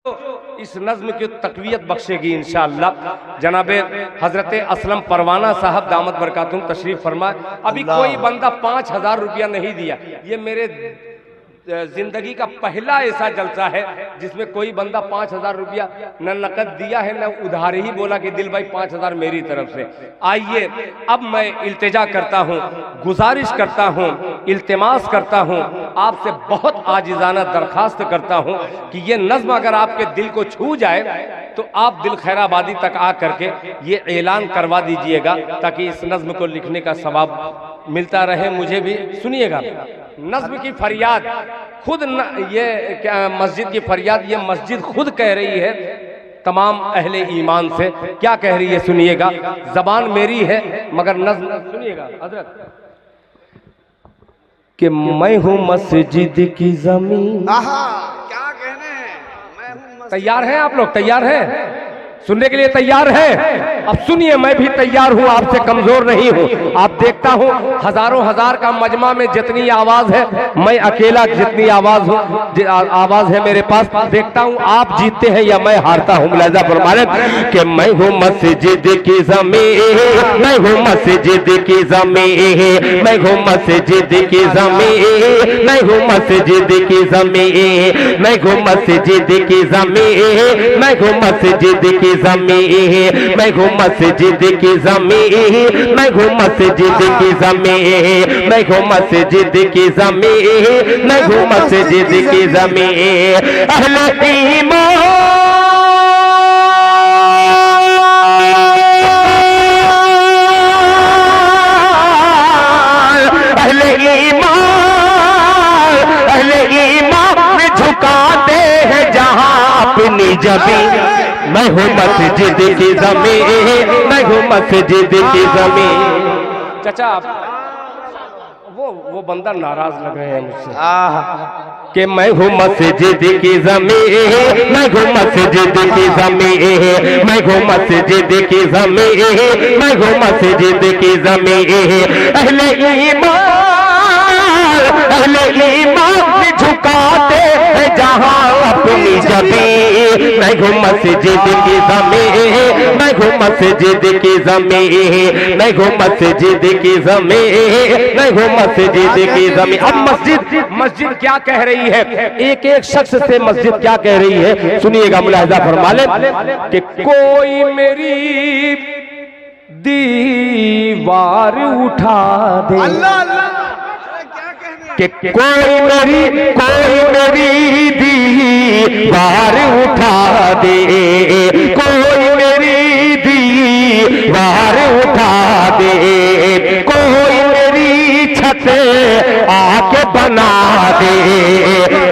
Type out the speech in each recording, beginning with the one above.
इस नज्म की तकवीयत बख्शेगी इंशाअल्लाह। जनाबे हजरत असलम परवाना साहब दामत बरकातुम तशरीफ फरमाए। अभी कोई बंदा 5,000 रुपया नहीं दिया। ये मेरे जिंदगी का पहला ऐसा जलसा है जिसमें कोई बंदा 5,000 रुपया न नकद दिया है न उधार ही बोला कि दिल भाई 5,000 मेरी तरफ से। आइए अब मैं इल्तिजा करता हूँ, गुजारिश करता हूँ, इल्तिमास करता हूँ, आपसे बहुत आजिज़ाना दरखास्त करता हूँ कि ये नज़्म अगर आपके दिल को छू जाए तो आप दिल खैराबादी तक आ करके ये ऐलान करवा दीजिएगा ताकि इस नज़्म को लिखने का सवाब मिलता रहे मुझे भी। सुनिएगा, नज़्म की फरियाद खुद ये क्या मस्जिद की फरियाद ये मस्जिद खुद कह रही है तमाम अहले ईमान से। क्या कह रही है सुनिएगा, जबान मेरी है मगर नज़्म सुनिएगा हजरत। कि मैं हूँ मस्जिद की जमीन। क्या कहने हैं, मैं हूँ तैयार हैं आप लोग? तैयार हैं सुनने के लिए? तैयार है? अब सुनिए, मैं भी तैयार हूँ, आपसे कमजोर नहीं हूँ। आप देखता हूँ हजारों हजार का मजमा में जितनी आवाज है मैं अकेला जितनी आवाज है मेरे पास। देखता हूँ आप जीतते हैं या मैं हारता हूँ। मुलाजा फरमाने कि मैं हूँ मस्जिद की ज़मीन, मैं हूँ मस्जिद की ज़मीन, मैं हूँ मस्जिद की ज़मीन, मैं हूँ मस्जिद की ज़मीन, मैं हूँ मस्जिद की ज़मीन, मैं हूँ मस्जिद की ज़मीन, मैं हूँ मस्जिद की ज़मीन, मैं हूँ मस्जिद की ज़मीन, मैं हूँ मस्जिद की ज़मीन, मैं हूँ मस्जिद की ज़मीन। अहले ईमान, अहले ईमान, अहले ईमान में झुकाते हैं जहां अपनी जबीन। मैं हूँ मस्जिद की ज़मीन, मैं हूँ मस्जिद की ज़मीन। चाचा वो बंदा नाराज लग रहे हैं मुझसे कि मैं हूँ मस्जिद की ज़मीन, मैं हूँ मस्जिद की ज़मीन, मैं हूँ मस्जिद की ज़मीन, मैं हूँ मस्जिद की ज़मीन। अहले ईमान झुकाते हैं जहां अपनी जबीन। मैं हूँ मस्जिद की ज़मीन, मैं हूँ मस्जिद की ज़मीन, मैं हूँ मस्जिद की ज़मीन, मैं हूँ मस्जिद की ज़मीन। अब मस्जिद क्या कह रही है, एक एक शख्स से मस्जिद क्या कह रही है सुनिएगा। मुलाहिजा फरमा ले कि कोई मेरी दीवार उठा दे। अल्लाह अल्लाह, कि कोई मेरी दीवार उठा दे, कोई मेरी दीवार उठा दे, कोई मेरी छत आके बना दे,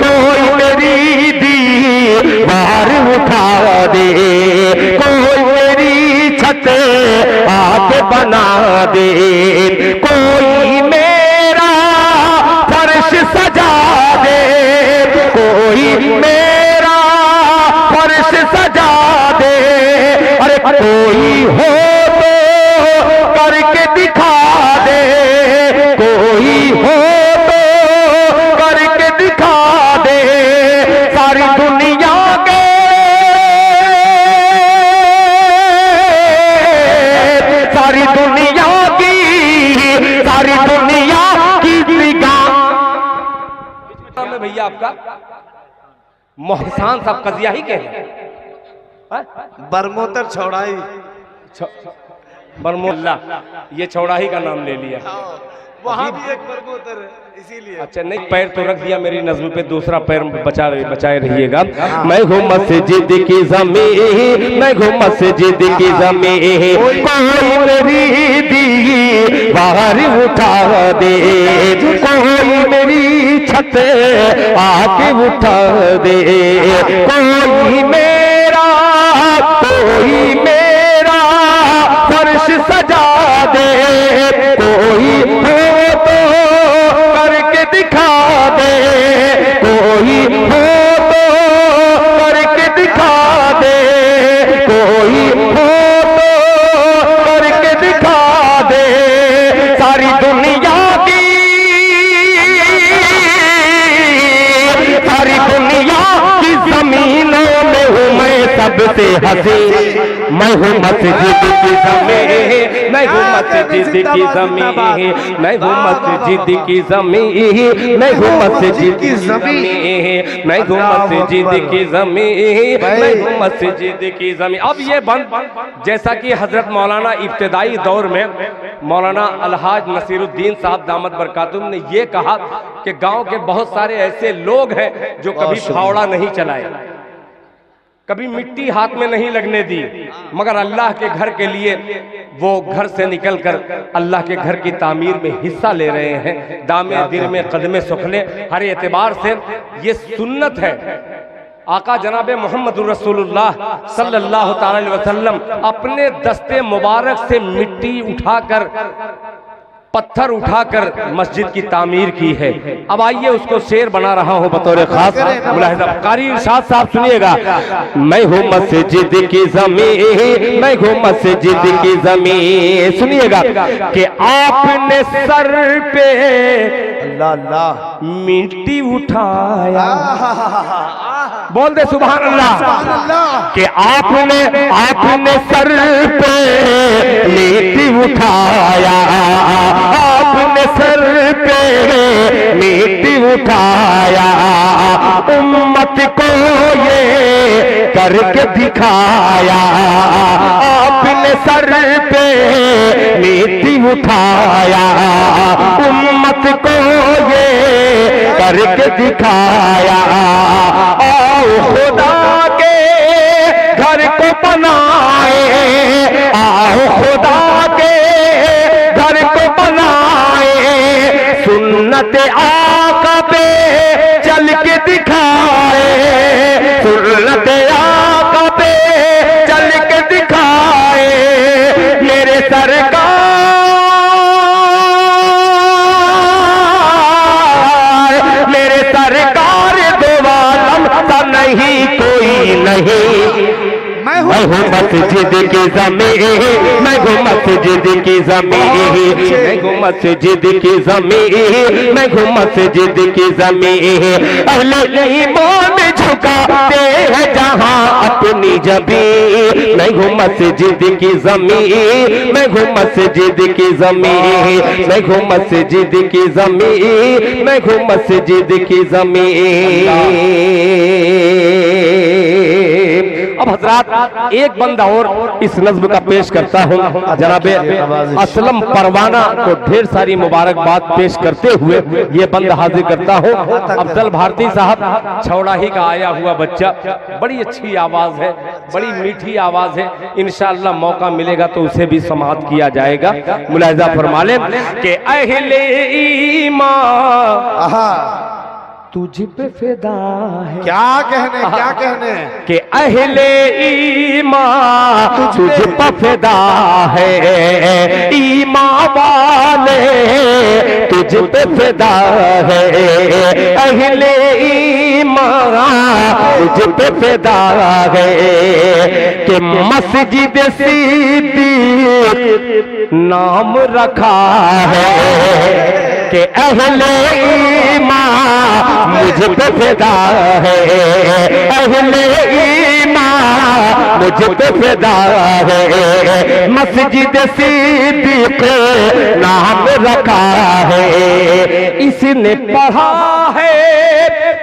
कोई मेरी दीवार उठा दे, कोई मेरी छत आके बना दे, कोई मेरा फर्श सजा दे, कोई मेरा फर्श सजा दे। अरे कोई हो तो करके दिखा दे, कोई हो तो करके दिखा दे। सारी दुनिया के सारी दुनिया की निगाह में भैया आपका मोहसान साहब कजिया ही कहे बरमोतर छौड़ाई। बरमोल्ला, ये छौड़ाही का नाम ले लिया। वहाँ भी एक बरमोतर है इसीलिए। अच्छा नहीं, पैर तो रख दिया मेरी नज़्म पे, दूसरा पैर बचाए रहिएगा। मैं हूँ मस्जिद की ज़मीन, मैं हूँ मस्जिद की ज़मीन, कोई मेरी दीवार उठा दे, कोई मेरी छत आके उठा दे, कोई मेरा फर्श सजा दे, कोई हो तो करके दिखा दे, कोई हो तो करके दिखा दे, कोई हो तो करके दिखा दे। सारी दुनिया की ज़मीनों में सबसे हसी, मैं हूँ मस्जिद की ज़मीं, मैं हूँ मस्जिद की ज़मीं, मैं हूँ मस्जिद की ज़मीं, मैं हूँ मस्जिद की ज़मीं, मैं हूँ मस्जिद की ज़मीं, मैं हूँ मस्जिद की ज़मीं। अब ये बंद जैसा कि हजरत मौलाना इब्तिदाई दौर में मौलाना अलहाज नसीरुद्दीन साहब दामद बरकातुम ने ये कहा कि गांव के बहुत सारे ऐसे लोग हैं जो कभी फावड़ा नहीं चलाए, कभी मिट्टी हाथ में नहीं लगने दी, मगर अल्लाह के घर के लिए वो घर से निकलकर अल्लाह के घर की तामीर में हिस्सा ले रहे हैं। दामे दिल में कदमे सुखले, हर एतबार से ये सुन्नत है। आका जनाबे मोहम्मद रसूलुल्लाह सल्लल्लाहु अलैहि वसल्लम अपने दस्ते मुबारक से मिट्टी उठाकर, पत्थर उठाकर मस्जिद की तामीर की है। अब आइए उसको शेर बना रहा हूँ बतौर खास मुलाहिजा। कारी इरशाद साहब सुनिएगा, मैं हूँ मस्जिद की ज़मीं, मैं हूँ मस्जिद की ज़मीं। सुनिएगा कि आपने सर पे अल्लाह अल्लाह मिट्टी उठाया, बोल दे सुभान अल्लाह, कि आपने सर पे मिट्टी उठाया, आपने सर पे मिट्टी उठाया, उम्मत को ये करके दिखाया, आपने सर पे मिट्टी उठाया, उम्मत को ये करके दिखाया। आओ खुदा के घर को बनाए, आओ खुदा के घर को बनाए, सुन्नत आका पे चल के दिखाए, सुन्नत आका पे चल के दिखाए। मेरे सरकार, मेरे सरकार दो आलम सा नहीं कोई नहीं, मैं हूँ मस्जिद की ज़मीं, मैं हूँ मस्जिद की ज़मीं, मैं हूँ मस्जिद की ज़मीं, मैं हूँ मस्जिद की ज़मीं। अहले ईमान झुकाते हैं जहाँ अपनी जबीं, मैं हूँ मस्जिद की ज़मीं, मैं हूँ मस्जिद की ज़मीं, मैं हूँ मस्जिद की ज़मीं, मैं हूँ मस्जिद की ज़मीं। अब हजरात एक बंदा और इस नज़्म का पेश करता हूँ। जनाबे असलम परवाना को ढेर सारी मुबारकबाद पेश करते हुए ये बंद हाजिर करता हूँ। अफजल भारती साहब छौड़ाही का आया हुआ बच्चा, बड़ी अच्छी आवाज है, बड़ी मीठी आवाज है, इंशाअल्लाह मौका मिलेगा तो उसे भी समाअत किया जाएगा। मुलाहिजा फरमा लें कि अहले ईमान तुझ पे फिदा है। क्या कहने कि अहले ईमान तुझ पे फिदा है, ईमान वाले तुझ पे फिदा है, अहले ईमान तुझ पे फिदा है। कि मस्जिद सिद्दीक नाम रखा है, कि अहले ईमान मुझ पे फिदा है, अहले ईमान मुझ पे फिदा है। मस्जिद सिद्दीक नाम रखा है, इसने पढ़ा है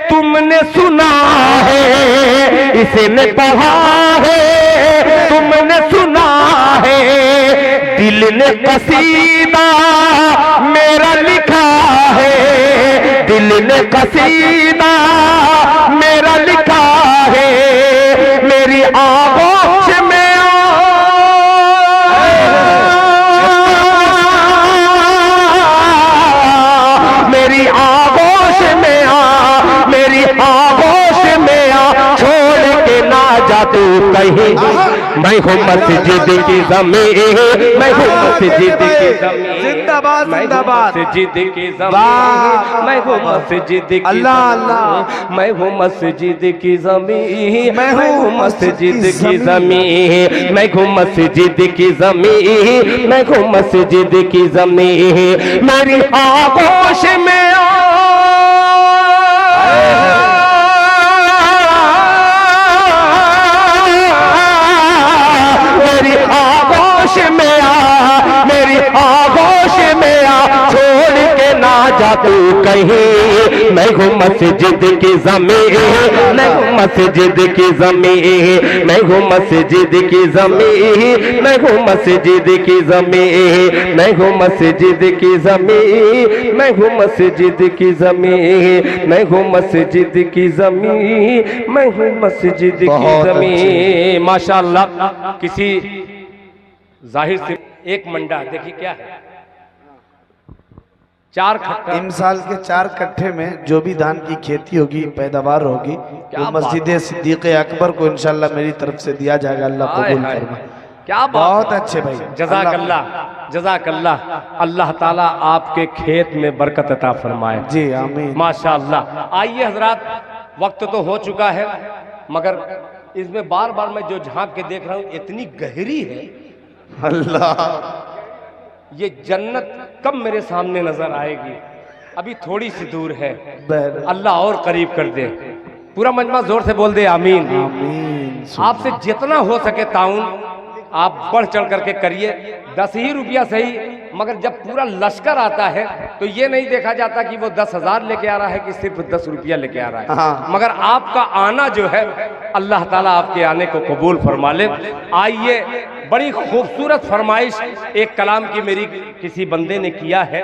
तुमने सुना है, इसने पढ़ा है तुमने सुना है, दिल ने कसीदा मेरा लिखा है, दिल ने कसीदा मेरा लिखा है। मेरी आगोश में मेरी आगोश में मेरी आगोश में छोड़ के ना जा तू कहीं। मैं हूँ मस्जिद की ज़मीं, मैं हूँ मस्जिद की ज़मीं, जिंदाबाद जिंदाबाद, मस्जिद की ज़मीं, मैं हूँ मस्जिद की अल्लाह अल्लाह, मैं हूँ मस्जिद की ज़मीं, मैं हूँ मस्जिद की ज़मीं, मैं हूँ मस्जिद की ज़मीं, मैं हूँ मस्जिद की ज़मीं। मेरी आगोश में नहीं, मैं हूँ मस्जिद की ज़मीन, मैं हूँ मस्जिद की ज़मीन, मैं हूँ मस्जिद की ज़मीन, मैं हूँ मस्जिद की ज़मीन, मैं हूँ मस्जिद की ज़मीन, मैं हूँ मस्जिद की ज़मीन, मैं हूँ मस्जिद की ज़मीन, मैं हूँ मस्जिद की ज़मीन। माशाअल्लाह। किसी जाहिर से एक मंडा देखिए क्या है, 4 खट्टा। इमसाल के 4 कट्ठे में जो भी धान की खेती होगी, पैदावार होगी, वो मस्जिद सिद्दीक़ अकबर को इंशाल्लाह मेरी तरफ से दिया जाएगा। अल्लाह कबूल फरमाए। क्या बात, बहुत अच्छे भाई, जज़ाकल्लाह जज़ाकल्लाह। अल्लाह ताला आपके खेत में बरकत अता फरमाए। जी आमीन। माशाअल्लाह। आइए हजरात, वक्त तो हो चुका है, मगर इसमें बार बार मैं जो झांक के देख रहा हूँ इतनी गहरी है, अल्लाह, ये जन्नत कब मेरे सामने नजर आएगी, अभी थोड़ी सी दूर है। अल्लाह और करीब कर दे। पूरा मजमा जोर से बोल दे आमीन। आमीन। आपसे जितना हो सके ताउन आप बढ़ चढ़ करके करिए। 10 ही रुपया सही, मगर जब पूरा लश्कर आता है तो ये नहीं देखा जाता कि वो 10,000 लेके आ रहा है कि सिर्फ 10 रुपया लेके आ रहा है। हाँ। मगर आपका आना जो है, अल्लाह ताला आपके आने को कबूल फरमा ले। आइए, बड़ी खूबसूरत फरमाइश एक कलाम की मेरी किसी बंदे ने किया है।